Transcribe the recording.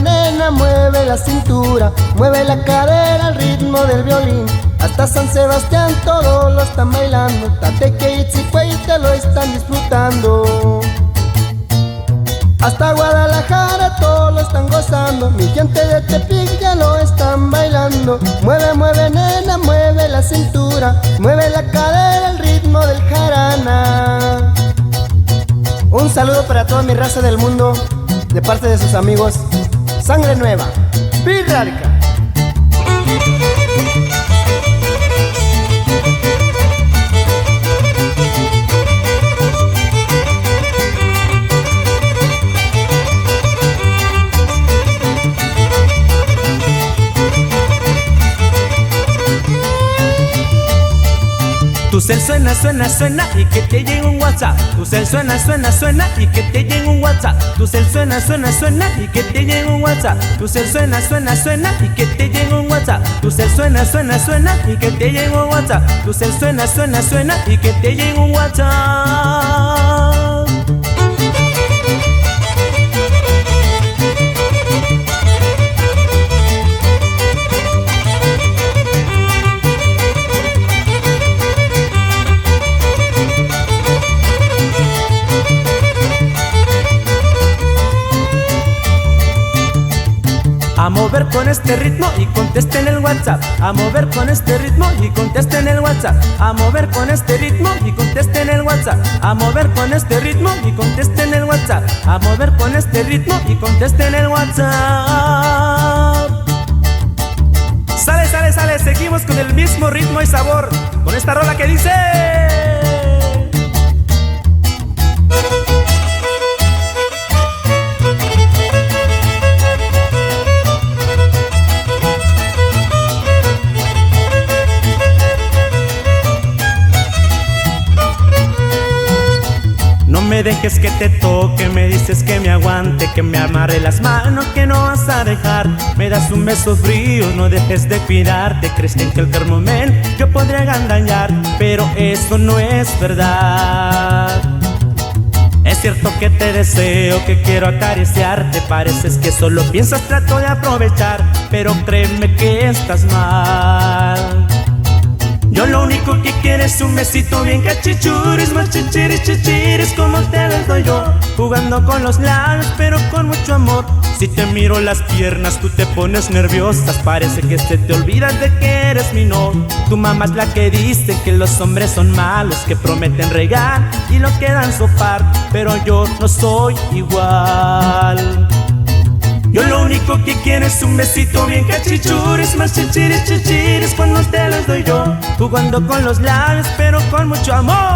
nena, mueve la cintura, mueve la cadera al ritmo del violín. Hasta San Sebastián todos lo están bailando, Tateque y Tzipey te lo están disfrutando. Hasta Guadalajara todos lo están gozando, mi gente de Tepic ya lo están bailando. Mueve, mueve nena, mueve la cintura, mueve la cadera al ritmo del jarana. Un saludo para toda mi raza del mundo, de parte de sus amigos Sangre Nueva, Pirrarca. Tu cel suena, suena, suena y que te llegue un WhatsApp. Tu cel suena, suena, suena y que te llegue un WhatsApp. Tu cel suena, suena, suena y que te llegue un WhatsApp. Tu cel suena, suena, suena y que te llegue un WhatsApp. Tu cel suena, suena, suena y que te llegue un WhatsApp. Tu cel suena, suena, suena y que te llegue un WhatsApp. A mover con este ritmo y contesten el WhatsApp. A mover con este ritmo y contesten el WhatsApp. A mover con este ritmo y contesten el WhatsApp. A mover con este ritmo y contesten el WhatsApp. A mover con este ritmo y contesten el WhatsApp. Sale, sale, sale, seguimos con el mismo ritmo y sabor, con esta rola que dice: no me dejes que te toque, me dices que me aguante, que me amarre las manos, que no vas a dejar. Me das un beso frío, no dejes de cuidarte. Crees que en cualquier momento yo podría engañar, pero eso no es verdad. Es cierto que te deseo, que quiero acariciarte. Pareces que solo piensas, trato de aprovechar, pero créeme que estás mal. Yo lo único que quiero es un besito bien cachichuris, más chichiris, chichiris como te los doy yo. Jugando con los labios pero con mucho amor. Si te miro las piernas tú te pones nerviosa. Parece que se te olvidas de que eres mi novio. Tu mamá es la que dice que los hombres son malos, que prometen regar y lo quedan sopar, pero yo no soy igual. Yo lo único que quiero es un besito bien cachichuris, más chichiris, chichiris cuando te los doy yo. Jugando con los labios pero con mucho amor.